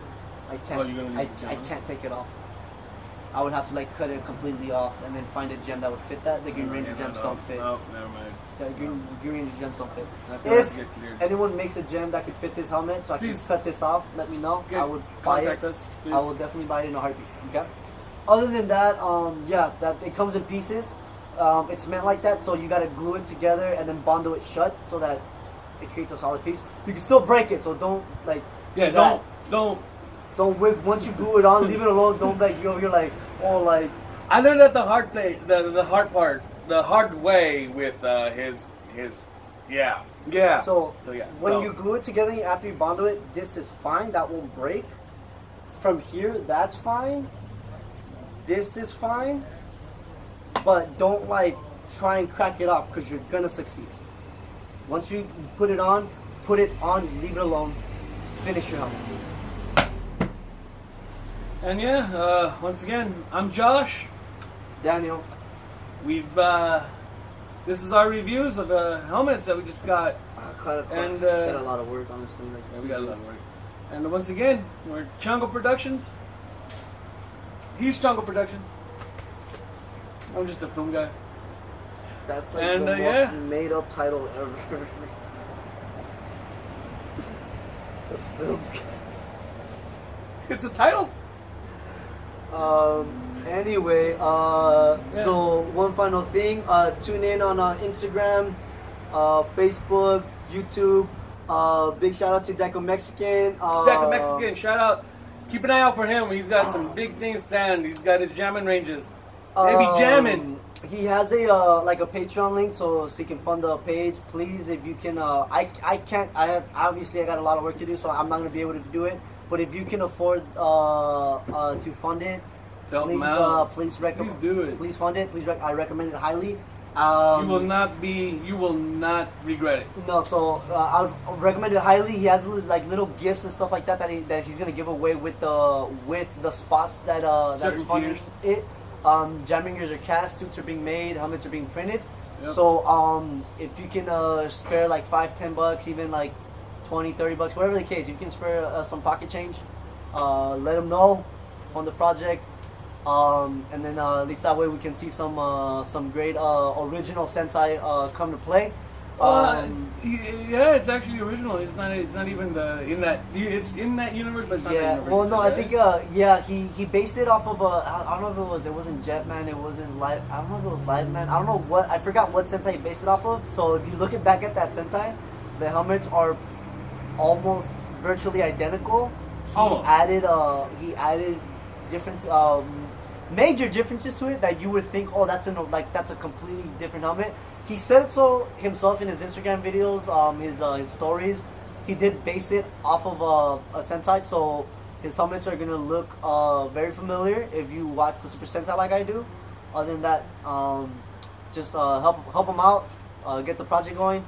S2: I can't.
S1: Oh, you're gonna leave the gem
S2: I
S1: on?
S2: can't take it off. I would have to like cut it completely off and then find a gem that would fit that. The Green Ranger gems don't fit.
S1: No, never mind.
S2: The Green Ranger gems don't fit.
S1: That's gonna have
S2: If
S1: to get cleared.
S2: anyone makes a gem that could fit this helmet, so I
S1: Please.
S2: can cut this off, let me know.
S1: Good.
S2: I would buy
S1: Contact
S2: it.
S1: us, please.
S2: I will definitely buy it in a heartbeat. Okay. Other than that, that it comes in pieces. It's meant like that, so you gotta glue it together and then bondo it shut so that it creates a solid piece. You can still break it, so don't like.
S1: Yeah,
S2: do that.
S1: don't
S2: whip. Once you glue it on, leave it alone. Don't like you're like, oh, like.
S1: I learned that the hard way with his yeah.
S2: So
S1: yeah.
S2: when you glue it together after you bondo it, this is fine. That won't break. From here, that's fine. This is fine. But don't like try and crack it off because you're gonna succeed. Once you put it on, leave it alone, finish your helmet.
S1: And yeah, once again, I'm Josh.
S2: Daniel.
S1: We've this is our reviews of helmets that we just got.
S2: Got a lot of work, honestly. Like,
S1: Yeah, we got a lot of work. And once again, we're Chongo Productions. He's Chongo Productions. I'm just a film guy.
S2: That's like
S1: And,
S2: the
S1: yeah.
S2: most made up title ever. The film.
S1: It's a title.
S2: Anyway, so one final thing. Tune in on Instagram, Facebook, YouTube. Big shout out to DEKA Mexican.
S1: DEKA Mexican, shout out. Keep an eye out for him. He's got some big things planned. He's got his jamming ranges. They be jamming.
S2: He has a like a Patreon link, so you can fund the page. Please, if you can, I can't. I got a lot of work to do, so I'm not gonna be able to do it. But if you can afford to fund it,
S1: Help him out.
S2: please recommend.
S1: Please do it.
S2: Please fund it. Please, I recommend it highly.
S1: You will not regret it.
S2: No, so I'll recommend it highly. He has like little gifts and stuff like that that he's gonna give away with the spots that
S1: Certain
S2: funding
S1: tiers.
S2: it. Jam ringers are cast, suits are being made, helmets are being printed.
S1: Yep.
S2: So if you can spare like $5-10, even like $20-30, whatever the case, you can spare some pocket change. Let them know on the project, and then at least that way we can see some great original Sentai come to play.
S1: Yeah, it's actually original. It's not even it's in that universe, but it's not
S2: Yeah,
S1: that universe.
S2: well, no,
S1: right?
S2: I think he based it off of I don't know if it wasn't Jetman, it wasn't Live. I don't know if it was Live Man. I don't know what, I forgot what Sentai he based it off of. So if you look it back at that Sentai, the helmets are almost virtually identical. He added different major differences to it that you would think, oh, that's a completely different helmet. He said so himself in his Instagram videos, his stories. He did base it off of a Sentai, so his helmets are gonna look very familiar if you watch the Super Sentai like I do. Other than that, just help him out, get the project going.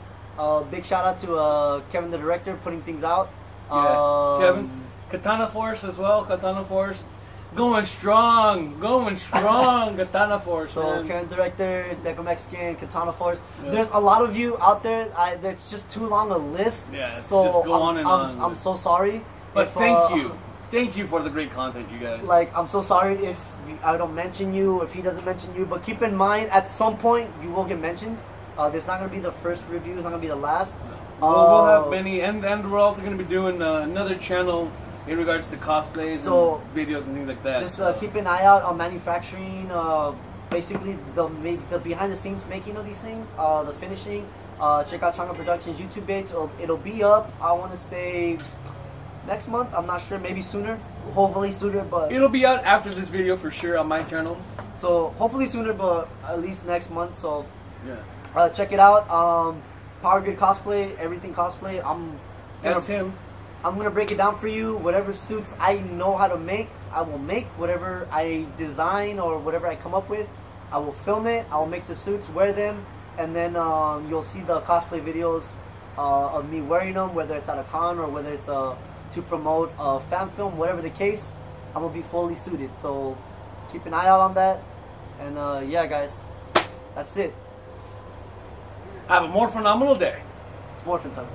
S2: Big shout out to Kevin, the director, putting things out.
S1: Yeah, Kevin, Katana Force as well. Katana Force. Going strong, Katana Force.
S2: So,
S1: man.
S2: Karen director, DEKA Mexican, Katana Force.
S1: Yeah.
S2: There's a lot of you out there. It's just too long a list.
S1: Yeah, it's
S2: so
S1: just go on and on.
S2: I'm so sorry.
S1: But thank you for the great content, you guys.
S2: Like, I'm so sorry if I don't mention you, if he doesn't mention you. But keep in mind, at some point, you will get mentioned. This not gonna be the first review. It's not gonna be the last.
S1: We'll have many, and we're also gonna be doing another channel in regards to cosplays and videos and things like that.
S2: Just keep an eye out on manufacturing, basically the behind the scenes making of these things, the finishing. Check out Changa Productions YouTube page. It'll be up, I want to say, next month. I'm not sure, maybe sooner. Hopefully sooner, but
S1: it'll be out after this video for sure on my channel.
S2: So hopefully sooner, but at least next month. So
S1: yeah,
S2: check it out. Power Grid Cosplay, everything cosplay.
S1: That's him.
S2: I'm gonna break it down for you. Whatever suits I know how to make, I will make. Whatever I design or whatever I come up with, I will film it. I will make the suits, wear them, and then you'll see the cosplay videos of me wearing them, whether it's at a con or whether it's to promote a fan film, whatever the case. I'm gonna be fully suited. So keep an eye out on that. And yeah, guys, that's it.
S1: Have a more phenomenal day.
S2: It's Morphin time.